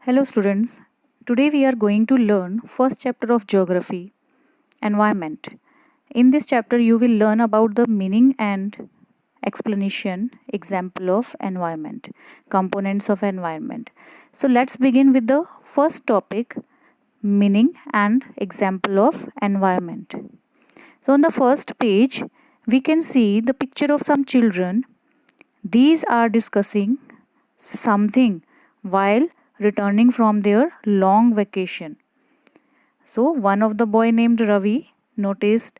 Hello students. Today we are going to learn first chapter of geography, environment. In this chapter you will learn about the meaning and explanation, example of environment, components of environment. So let's begin with the first topic, meaning and example of environment. So on the first page we can see the picture of some children. These are discussing something while returning from their long vacation. So one of the boy named Ravi noticed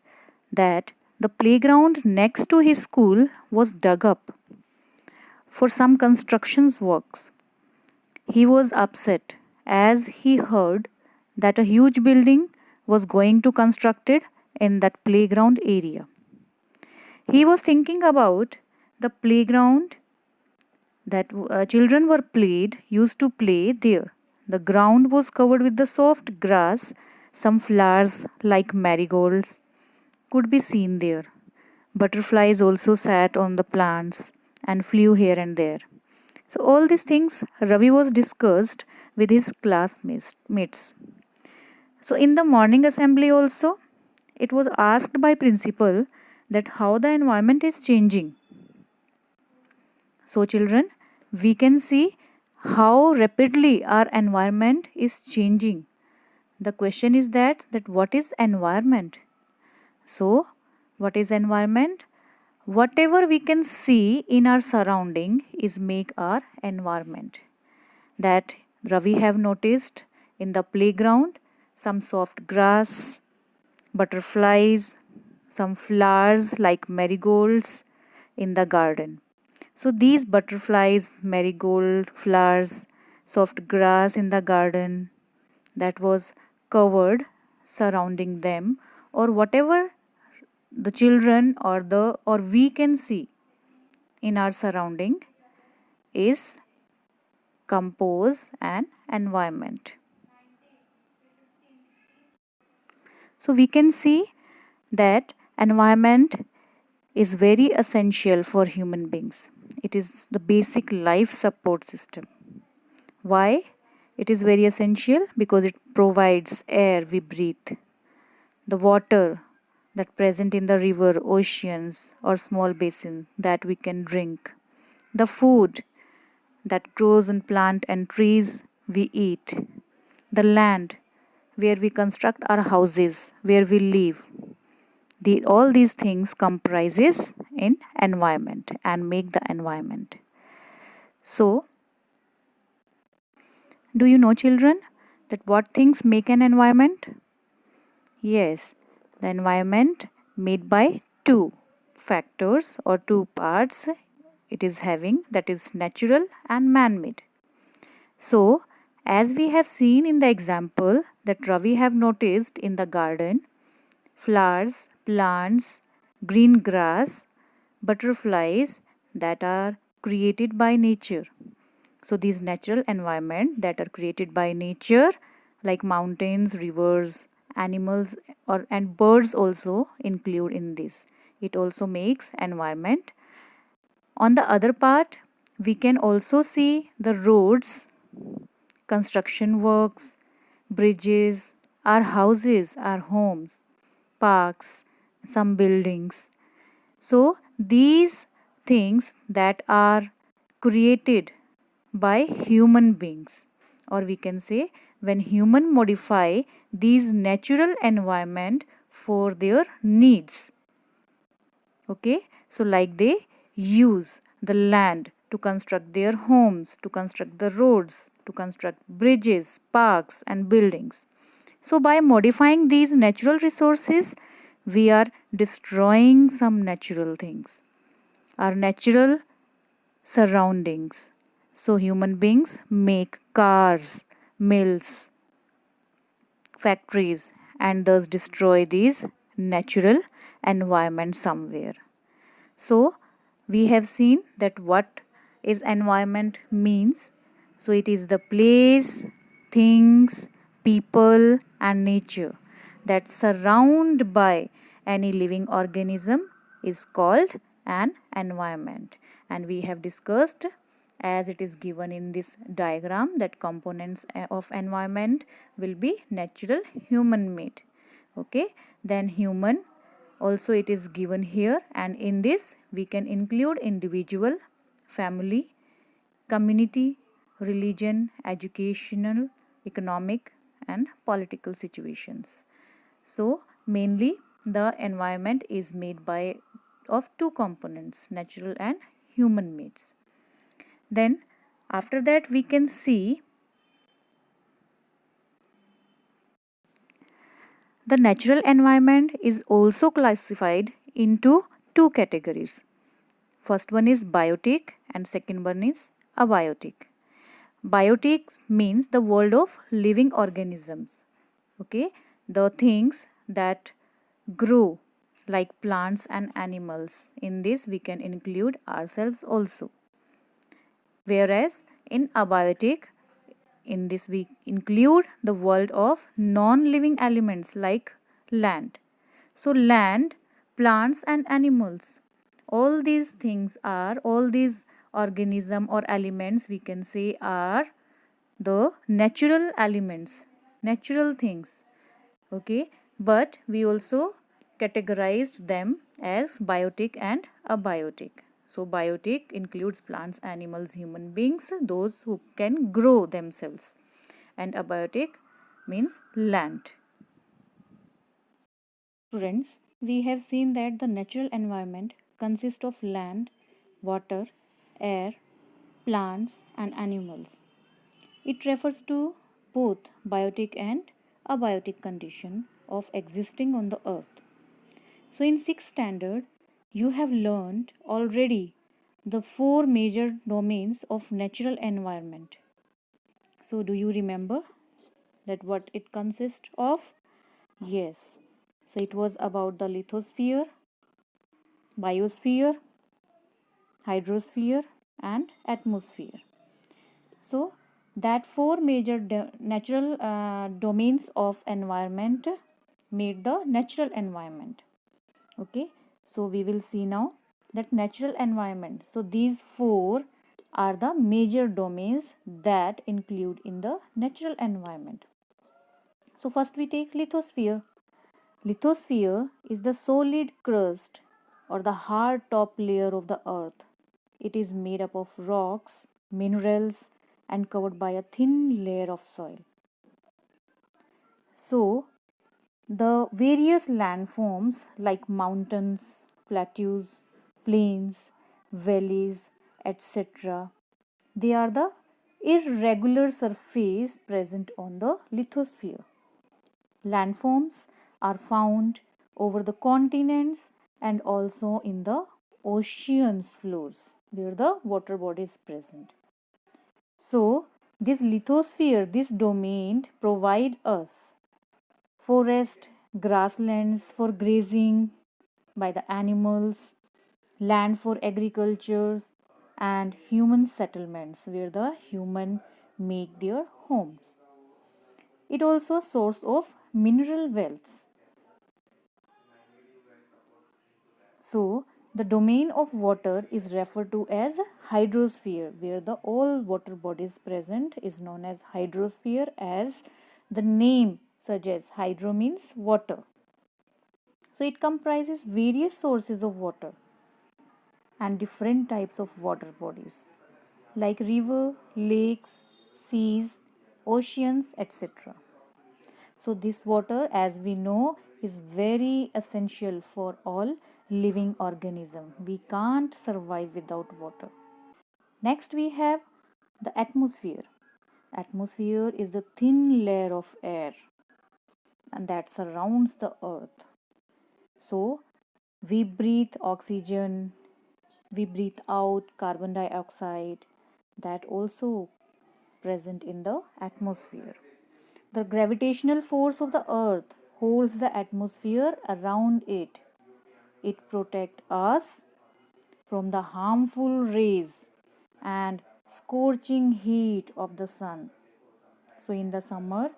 that the playground next to his school was dug up for some constructions works. He was upset as he heard that a huge building was going to constructed in that playground area. He was thinking about the playground that children were played used to play there. The ground was covered with the soft grass. Some flowers like marigolds could be seen there. Butterflies also sat on the plants and flew here and there. So all these things Ravi was discussed with his classmates. So in the morning assembly also it was asked by principal that how the environment is changing. So, children, we can see how rapidly our environment is changing. The question is that what is environment? So, what is environment? Whatever we can see in our surrounding is make our environment. That Ravi have noticed in the playground some soft grass, butterflies, some flowers like marigolds in the garden. So these butterflies, marigold flowers, soft grass in the garden that was covered surrounding them, or whatever the children or we can see in our surrounding is compose an environment. So we can see that environment is very essential for human beings. It is the basic life support system. Why? It is very essential because it provides air we breathe, the water that present in the river, oceans or small basin that we can drink, the food that grows in plant and trees we eat, the land where we construct our houses, where we live. All these things comprises in environment and make the environment. So, do you know, children, that what things make an environment? Yes, the environment made by two factors or two parts it is having, that is natural and man-made. So, as we have seen in the example that Ravi have noticed in the garden, flowers, plants, green grass, butterflies that are created by nature. So these natural environment that are created by nature like mountains, rivers, animals and birds also include in this. It also makes environment. On the other part, we can also see the roads, construction works, bridges, our houses, our homes, parks, some buildings. So these things that are created by human beings, or we can say when human modify these natural environment for their needs. Okay, so like they use the land to construct their homes, to construct the roads, to construct bridges, parks and buildings. So by modifying these natural resources we are destroying some natural things, our natural surroundings. So human beings make cars, mills, factories and thus destroy these natural environment somewhere. So we have seen that what is environment means. So it is the place, things, people and nature that surround by any living organism is called an environment. And we have discussed as it is given in this diagram, that components of environment will be natural, human made. Okay, then human also it is given here, and in this we can include individual, family, community, religion, educational, economic and political situations. So mainly the environment is made by of two components, natural and human made. Then after that we can see the natural environment is also classified into two categories. First one is biotic and second one is abiotic. Biotic means the world of living organisms. Okay, the things that grow like plants and animals. In this we can include ourselves also. Whereas in abiotic, in this we include the world of non-living elements like land. So land, plants and animals, all these things are, all these organism or elements we can say are the natural elements, natural things. Okay, but we also categorized them as biotic and abiotic. So biotic includes plants, animals, human beings, those who can grow themselves, and abiotic means land. Students, we have seen that the natural environment consists of land, water, air, plants and animals. It refers to both biotic and abiotic condition of existing on the earth. So in 6th standard, you have learned already the four major domains of natural environment. So do you remember that what it consists of? Yes. So it was about the lithosphere, biosphere, hydrosphere and atmosphere. So that four major natural domains of environment made the natural environment. Okay, so we will see now that natural environment. So these four are the major domains that include in the natural environment. So first we take lithosphere. Lithosphere is the solid crust or the hard top layer of the earth. It is made up of rocks, minerals and covered by a thin layer of soil. So the various landforms like mountains, plateaus, plains, valleys, etc., they are the irregular surface present on the lithosphere. Landforms are found over the continents and also in the oceans floors where the water body is present. So this lithosphere, this domain provide us forest, grasslands for grazing by the animals, land for agriculture and human settlements where the human make their homes. It also a source of mineral wealth. So the domain of water is referred to as hydrosphere, where the all water bodies present is known as hydrosphere, as the name suggests. Hydro means water. So it comprises various sources of water and different types of water bodies like river, lakes, seas, oceans, etc. So this water, as we know, is very essential for all living organism. We can't survive without water. Next we have the atmosphere. Atmosphere is the thin layer of air and that surrounds the earth. So we breathe oxygen, we breathe out carbon dioxide, that also present in the atmosphere. The gravitational force of the earth holds the atmosphere around it. It protects us from the harmful rays and scorching heat of the sun. So in the summer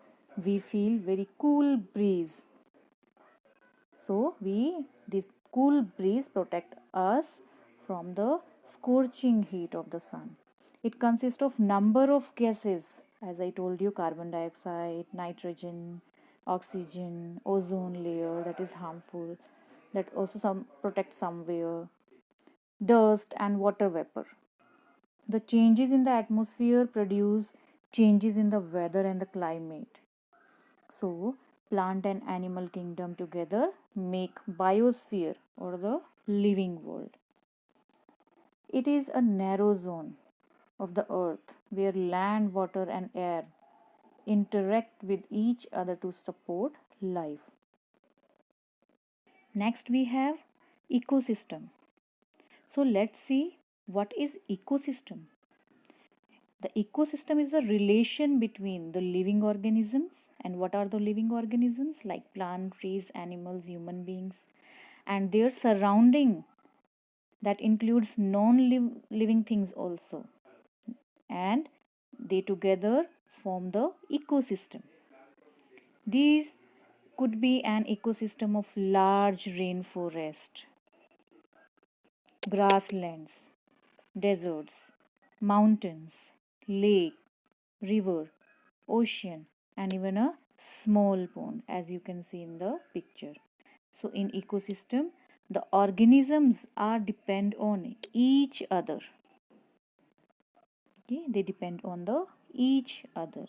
we feel very cool breeze. So this cool breeze protect us from the scorching heat of the sun. It consists of number of gases, as I told you, carbon dioxide, nitrogen, oxygen, ozone layer that is harmful, that also some protect somewhere, dust and water vapor. The changes in the atmosphere produce changes in the weather and the climate. So, plant and animal kingdom together make biosphere or the living world. It is a narrow zone of the earth where land, water and air interact with each other to support life. Next we have ecosystem. So let's see what is ecosystem. The ecosystem is the relation between the living organisms, and what are the living organisms like plant, trees, animals, human beings, and their surrounding, that includes non-living things also, and they together form the ecosystem. These could be an ecosystem of large rainforest, grasslands, deserts, mountains, lake, river, ocean, and even a small pond, as you can see in the picture. So in ecosystem, the organisms are depend on each other. Okay, they depend on the each other,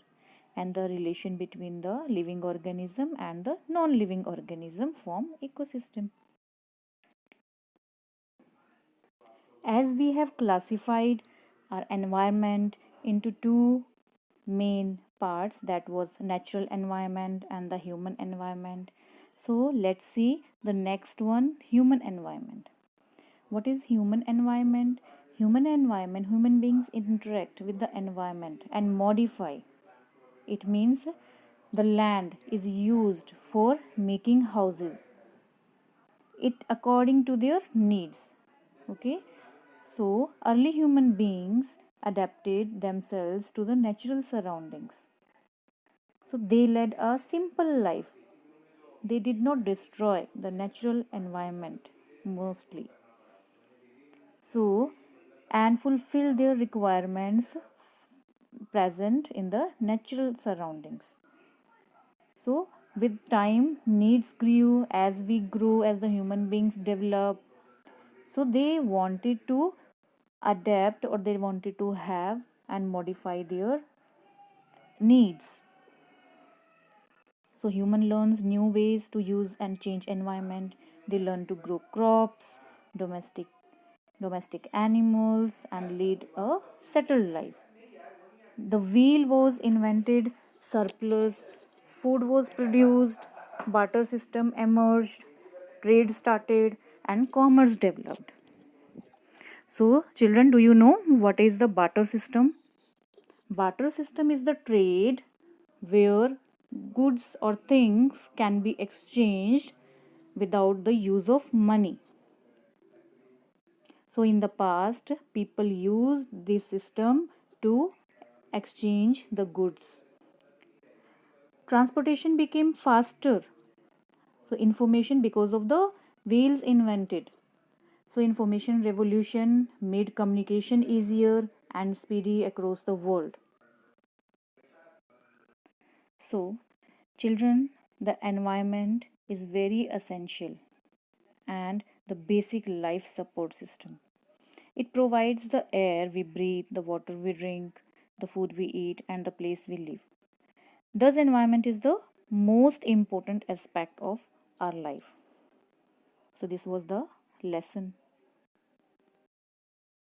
and the relation between the living organism and the non-living organism form ecosystem. As we have classified our environment into two main parts, that was natural environment and the human environment, so let's see the next one, human environment. What is human environment? Human beings interact with the environment and modify. It means the land is used for making houses, it according to their needs. Okay, so early human beings adapted themselves to the natural surroundings. So they led a simple life. They did not destroy the natural environment mostly. So, and fulfill their requirements present in the natural surroundings. So, with time, needs grew as we grew, as the human beings develop. So, they wanted to adapt, or they wanted to have and modify their needs. So human learns new ways to use and change environment. They learn to grow crops, domestic animals, and lead a settled life. The wheel was invented, surplus food was produced, barter system emerged, trade started, and commerce developed. So children, do you know what is the barter system? Barter system is the trade where goods or things can be exchanged without the use of money. So in the past, people used this system to exchange the goods. Transportation became faster. So information, because of the wheels invented. So information revolution made communication easier and speedy across the world. So children, the environment is very essential and the basic life support system. It provides the air we breathe, the water we drink, the food we eat, and the place we live. Thus, environment is the most important aspect of our life. So, this was the lesson.